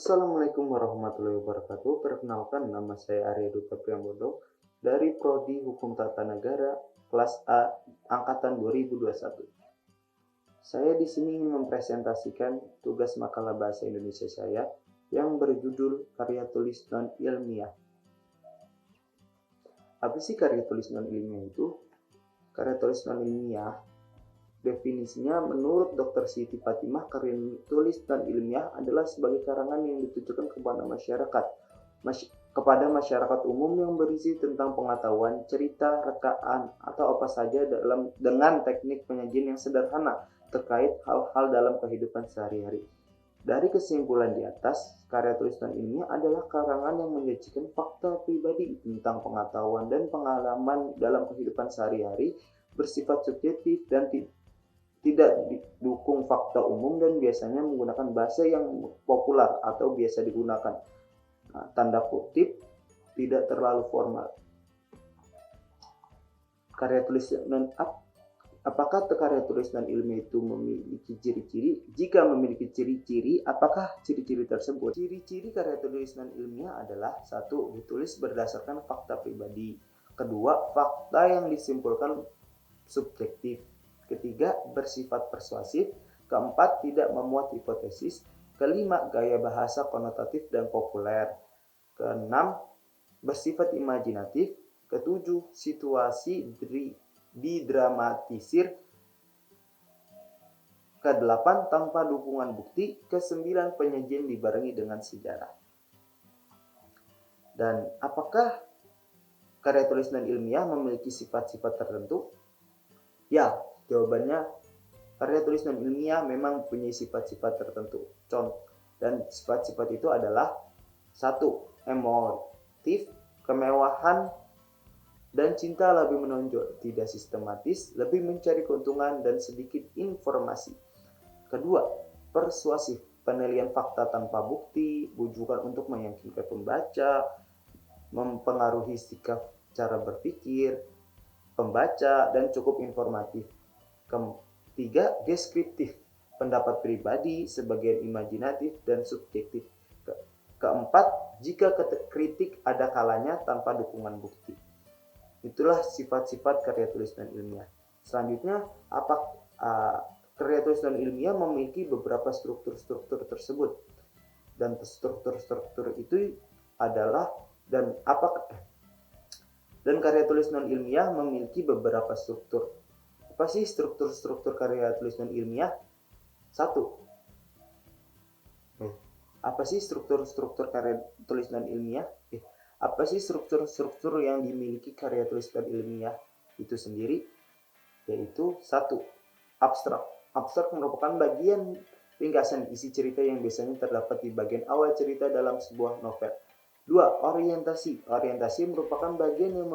Assalamualaikum warahmatullahi wabarakatuh. Perkenalkan, nama saya Arya Duta Priambodo dari Prodi Hukum Tata Negara kelas A angkatan 2021. Saya di sini ingin mempresentasikan tugas makalah bahasa Indonesia saya yang berjudul karya tulis non ilmiah. Apa sih karya tulis non ilmiah itu? Karya tulis non ilmiah definisinya menurut Dr. Siti Fatimah, karya tulis non ilmiah adalah sebagai karangan yang ditujukan kepada masyarakat umum yang berisi tentang pengetahuan, cerita, rekaan, atau apa saja dengan teknik penyajian yang sederhana terkait hal-hal dalam kehidupan sehari-hari. Dari kesimpulan di atas, karya tulis non ilmiah adalah karangan yang menyajikan fakta pribadi tentang pengetahuan dan pengalaman dalam kehidupan sehari-hari, bersifat subjektif dan tidak didukung fakta umum, dan biasanya menggunakan bahasa yang populer atau biasa digunakan. Tanda kutip, tidak terlalu formal. Karya tulis non Apakah karya tulis non ilmiah itu memiliki ciri-ciri? Jika memiliki ciri-ciri, apakah ciri-ciri tersebut? Ciri-ciri karya tulis non ilmiah adalah: 1. Ditulis berdasarkan fakta pribadi. 2. Fakta yang disimpulkan subjektif. 3. Bersifat persuasif. 4. Tidak memuat hipotesis. 5. Gaya bahasa konotatif dan populer. 6. Bersifat imajinatif. 7. Situasi didramatisir. 8. Tanpa dukungan bukti. 9. Penyajian dibarengi dengan sejarah. Dan apakah karya tulis non ilmiah memiliki sifat-sifat tertentu? Ya, jawabannya, karya tulis non ilmiah memang punya sifat-sifat tertentu. Dan sifat-sifat itu adalah: 1. Emotif, kemewahan, dan cinta lebih menonjol, tidak sistematis, lebih mencari keuntungan, dan sedikit informasi. 2. Persuasif, penilaian fakta tanpa bukti, bujukan untuk meyakinkan pembaca, mempengaruhi sikap cara berpikir pembaca, dan cukup informatif. 3. Deskriptif, pendapat pribadi, sebagian imajinatif dan subjektif. 4. Jika kritik ada kalanya tanpa dukungan bukti. Itulah sifat-sifat karya tulis non ilmiah. Selanjutnya, karya tulis non ilmiah memiliki beberapa struktur-struktur tersebut. Dan struktur-struktur itu adalah dan karya tulis non ilmiah memiliki beberapa struktur. Apa sih struktur-struktur karya tulis non ilmiah? 1. Apa sih struktur-struktur karya tulis non ilmiah? Apa sih struktur-struktur yang dimiliki karya tulis non ilmiah itu sendiri? Yaitu: 1. Abstrak. Abstrak merupakan bagian ringkasan isi cerita yang biasanya terdapat di bagian awal cerita dalam sebuah novel. 2. Orientasi. Orientasi merupakan bagian yang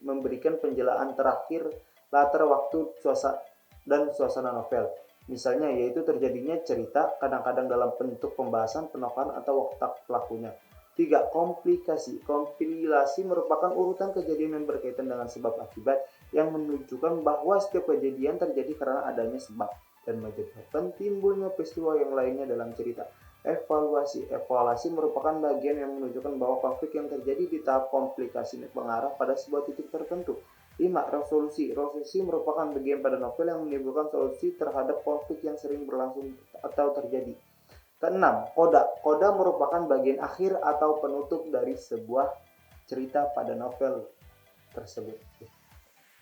memberikan penjelasan terakhir latar waktu suasana novel. Misalnya, yaitu terjadinya cerita, kadang-kadang dalam bentuk pembahasan, penokohan, atau watak pelakunya. 3. Komplikasi. Kompilasi merupakan urutan kejadian yang berkaitan dengan sebab akibat yang menunjukkan bahwa setiap kejadian terjadi karena adanya sebab dan menyebabkan timbulnya peristiwa yang lainnya dalam cerita. Evaluasi. Evaluasi merupakan bagian yang menunjukkan bahwa konflik yang terjadi di tahap komplikasi mengarah pada sebuah titik tertentu. 5. Resolusi. Resolusi merupakan bagian pada novel yang menimbulkan solusi terhadap konflik yang sering berlangsung atau terjadi. 6. Koda. Koda merupakan bagian akhir atau penutup dari sebuah cerita pada novel tersebut.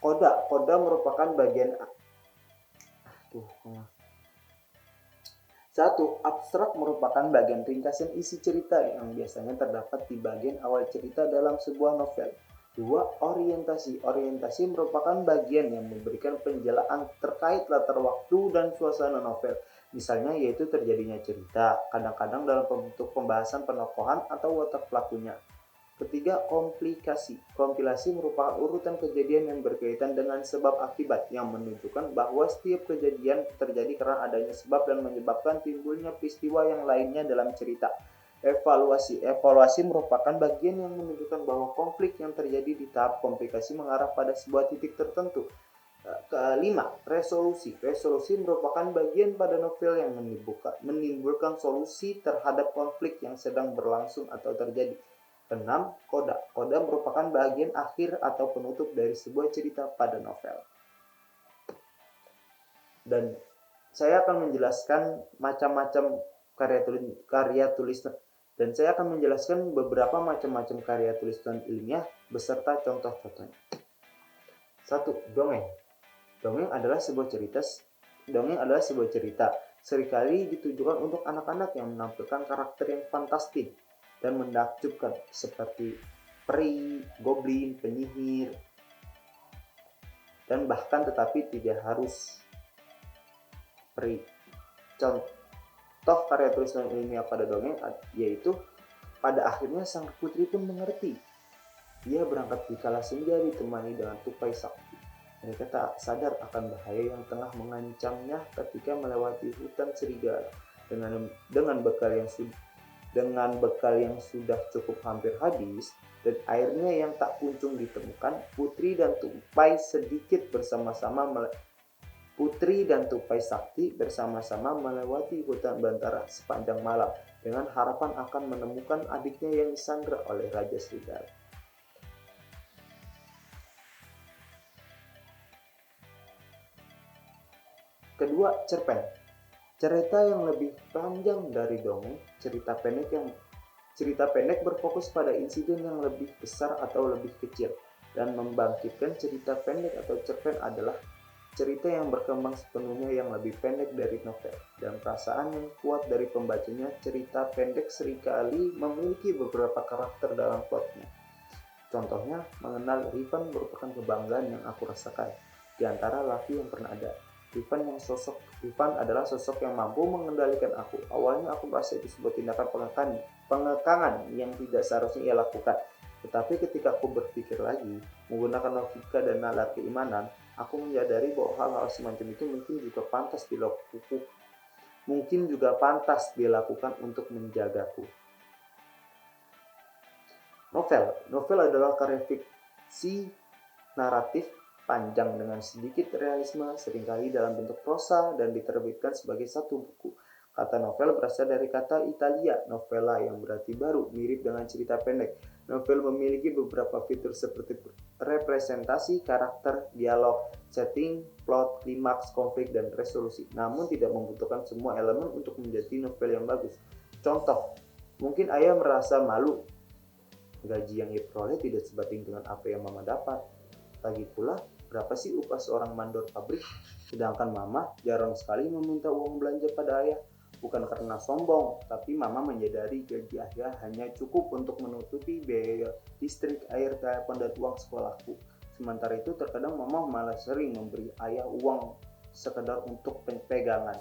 Koda merupakan bagian 1. Abstrak merupakan bagian ringkasan isi cerita yang biasanya terdapat di bagian awal cerita dalam sebuah novel. 2. Orientasi. Orientasi merupakan bagian yang memberikan penjelasan terkait latar waktu dan suasana novel. Misalnya, yaitu terjadinya cerita, kadang-kadang dalam bentuk pembahasan penokohan atau watak pelakunya. 3. Komplikasi. Kompilasi merupakan urutan kejadian yang berkaitan dengan sebab akibat yang menunjukkan bahwa setiap kejadian terjadi karena adanya sebab dan menyebabkan timbulnya peristiwa yang lainnya dalam cerita. Evaluasi. Evaluasi merupakan bagian yang menunjukkan bahwa konflik yang terjadi di tahap komplikasi mengarah pada sebuah titik tertentu. Kelima, resolusi. Resolusi merupakan bagian pada novel yang menimbulkan solusi terhadap konflik yang sedang berlangsung atau terjadi. Keenam, koda. Koda merupakan bagian akhir atau penutup dari sebuah cerita pada novel. Dan saya akan menjelaskan macam-macam karya tulis dan saya akan menjelaskan beberapa macam-macam karya tulisan ilmiah beserta contoh-contohnya. 1. Dongeng. Dongeng adalah sebuah cerita. Seringkali ditujukan untuk anak-anak yang menampilkan karakter yang fantastis dan menakjubkan seperti peri, goblin, penyihir, dan bahkan tetapi tidak harus peri. Contoh karya tulisan ilmiah pada dongeng yaitu pada akhirnya sang putri pun mengerti. Dia berangkat di kala senja ditemani dengan tupai sakti. Mereka tak sadar akan bahaya yang tengah mengancamnya ketika melewati hutan serigala. Dengan bekal yang sudah cukup hampir habis dan airnya yang tak kunjung ditemukan, Putri dan tupai sakti bersama-sama melewati hutan belantara sepanjang malam dengan harapan akan menemukan adiknya yang disandra oleh Raja Serigala. Kedua, cerpen. Cerita yang lebih panjang dari dongeng. Cerita pendek berfokus pada insiden yang lebih besar atau lebih kecil. Dan membangkitkan cerita pendek atau cerpen adalah cerita yang berkembang sepenuhnya yang lebih pendek dari novel. Dan perasaan yang kuat dari pembacanya, cerita pendek seringkali memiliki beberapa karakter dalam plotnya. Contohnya, mengenal Rifan merupakan kebanggaan yang aku rasakan di antara laki yang pernah ada. Rifan adalah sosok yang mampu mengendalikan aku. Awalnya aku merasa itu sebuah tindakan pengekangan yang tidak seharusnya ia lakukan. Tetapi ketika aku berpikir lagi, menggunakan logika dan nalar keimanan, aku menyadari bahwa hal-hal semacam itu mungkin juga pantas dilakukan untuk menjagaku. Novel adalah karya fiksi naratif panjang dengan sedikit realisme, seringkali dalam bentuk prosa dan diterbitkan sebagai satu buku. Kata novel berasal dari kata Italia novella yang berarti baru, mirip dengan cerita pendek. Novel memiliki beberapa fitur seperti representasi, karakter, dialog, setting, plot, klimaks, konflik, dan resolusi. Namun tidak membutuhkan semua elemen untuk menjadi novel yang bagus. Contoh, mungkin ayah merasa malu. Gaji yang ia peroleh tidak sebanding dengan apa yang mama dapat. Lagi pula, berapa sih upah seorang mandor pabrik? Sedangkan mama jarang sekali meminta uang belanja pada ayah. Bukan karena sombong, tapi mama menyadari gaji ayah hanya cukup untuk menutupi biaya listrik, air, telepon, dan uang sekolahku. Sementara itu terkadang mama malah sering memberi ayah uang sekedar untuk pegangan.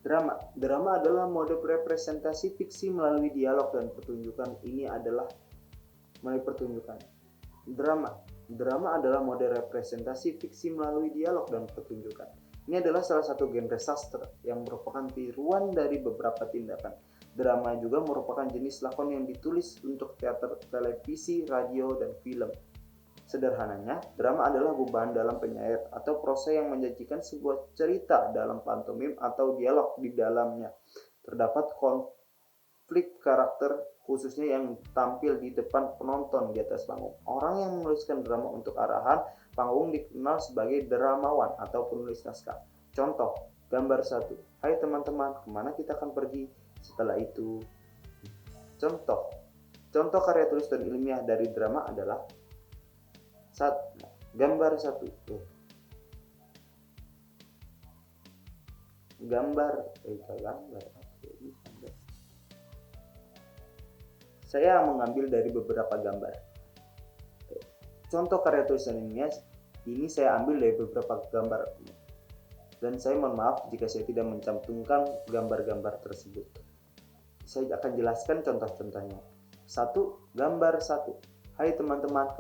Drama adalah mode representasi fiksi melalui dialog dan pertunjukan. Drama adalah mode representasi fiksi melalui dialog dan pertunjukan. Ini adalah salah satu genre sastra yang merupakan tiruan dari beberapa tindakan. Drama juga merupakan jenis lakon yang ditulis untuk teater, televisi, radio, dan film. Sederhananya, drama adalah gubahan dalam penyair atau prosa yang menjanjikan sebuah cerita dalam pantomim atau dialog di dalamnya. Terdapat konflik karakter khususnya yang tampil di depan penonton di atas panggung. Orang yang menuliskan drama untuk arahan panggung dikenal sebagai dramawan atau penulis naskah. Contoh, gambar 1. Hai teman-teman, kemana kita akan pergi setelah itu? Contoh karya tulis dan ilmiah dari drama adalah gambar 1. Saya mengambil dari beberapa gambar. Contoh karya tulisan ilmiah ini saya ambil dari beberapa gambar. Dan saya mohon maaf jika saya tidak mencantumkan gambar-gambar tersebut. Saya akan jelaskan contoh-contohnya. 1. Gambar 1. Hai teman-teman,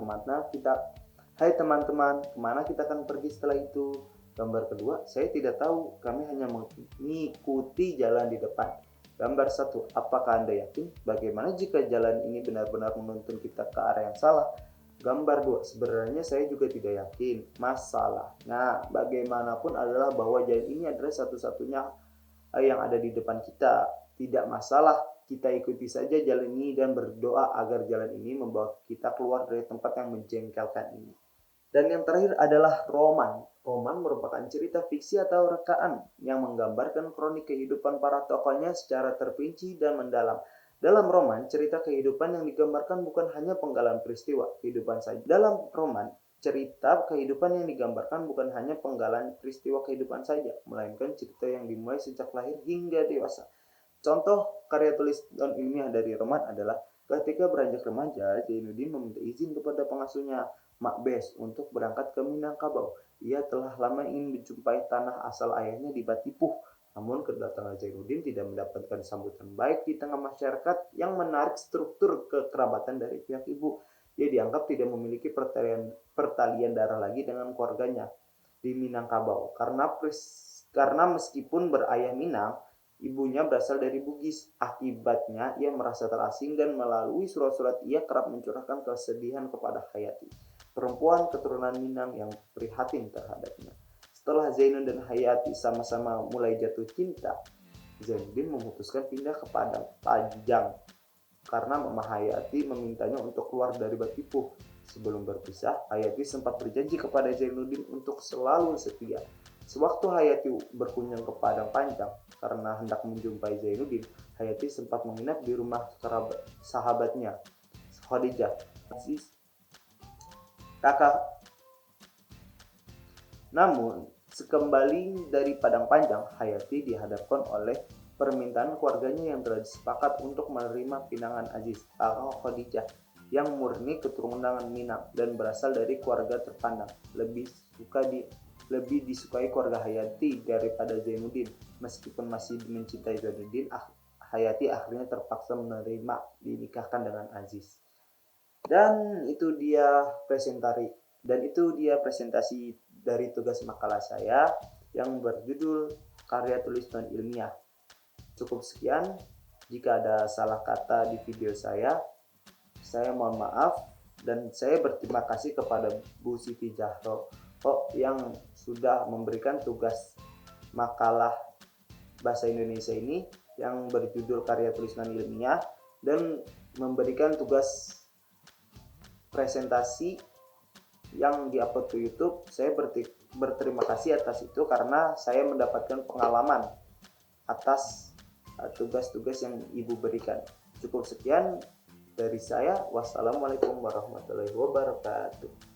kemana kita akan pergi setelah itu? Gambar kedua, saya tidak tahu, kami hanya mengikuti jalan di depan. Gambar 1, apakah Anda yakin? Bagaimana jika jalan ini benar-benar menuntun kita ke arah yang salah? Gambar 2, sebenarnya saya juga tidak yakin. Masalahnya bagaimanapun adalah bahwa jalan ini adalah satu-satunya yang ada di depan kita. Tidak masalah, kita ikuti saja jalan ini dan berdoa agar jalan ini membawa kita keluar dari tempat yang menjengkelkan ini. Dan yang terakhir adalah roman. Roman merupakan cerita fiksi atau rekaan yang menggambarkan kronik kehidupan para tokohnya secara terperinci dan mendalam. Dalam roman, cerita kehidupan yang digambarkan bukan hanya penggalan peristiwa kehidupan saja. Dalam roman, cerita kehidupan yang digambarkan bukan hanya penggalan peristiwa kehidupan saja, melainkan cerita yang dimulai sejak lahir hingga dewasa. Contoh karya tulis non-ilmiah dari roman adalah ketika beranjak remaja, Zainuddin meminta izin kepada pengasuhnya, Mak Bes, untuk berangkat ke Minangkabau. Ia telah lama ingin menjumpai tanah asal ayahnya di Batipuh. Namun kedatangan Zainuddin tidak mendapatkan sambutan baik di tengah masyarakat yang menarik struktur kekerabatan dari pihak ibu. Ia dianggap tidak memiliki pertalian darah lagi dengan keluarganya di Minangkabau karena meskipun berayah Minang, ibunya berasal dari Bugis. Akibatnya, ia merasa terasing dan melalui surat-surat ia kerap mencurahkan kesedihan kepada Hayati, perempuan keturunan Minang yang prihatin terhadapnya. Setelah Zainun dan Hayati sama-sama mulai jatuh cinta, Zainuddin memutuskan pindah ke Padang Panjang karena Mama Hayati memintanya untuk keluar dari Batipuh. Sebelum berpisah, Hayati sempat berjanji kepada Zainuddin untuk selalu setia. Sewaktu Hayati berkunjung ke Padang Panjang karena hendak menjumpai Zainuddin, Hayati sempat menginap di rumah sahabatnya, Khadijah. Kakak. Namun, sekembali dari Padang Panjang, Hayati dihadapkan oleh permintaan keluarganya yang telah disepakat untuk menerima pinangan Aziz, kakak Khadijah, yang murni keturunan Minang dan berasal dari keluarga terpandang. Lebih disukai keluarga Hayati daripada Zainuddin. Meskipun masih mencintai Zainuddin, Hayati akhirnya terpaksa menerima dinikahkan dengan Aziz. Dan itu dia presentasi dari tugas makalah saya yang berjudul karya tulis non ilmiah. Cukup sekian. Jika ada salah kata di video saya mohon maaf, dan saya berterima kasih kepada Bu Siti Zahro yang sudah memberikan tugas makalah bahasa Indonesia ini yang berjudul karya tulis non ilmiah dan memberikan tugas presentasi yang diupload ke YouTube. Saya berterima kasih atas itu karena saya mendapatkan pengalaman atas tugas-tugas yang Ibu berikan. Cukup sekian dari saya. Wassalamualaikum warahmatullahi wabarakatuh.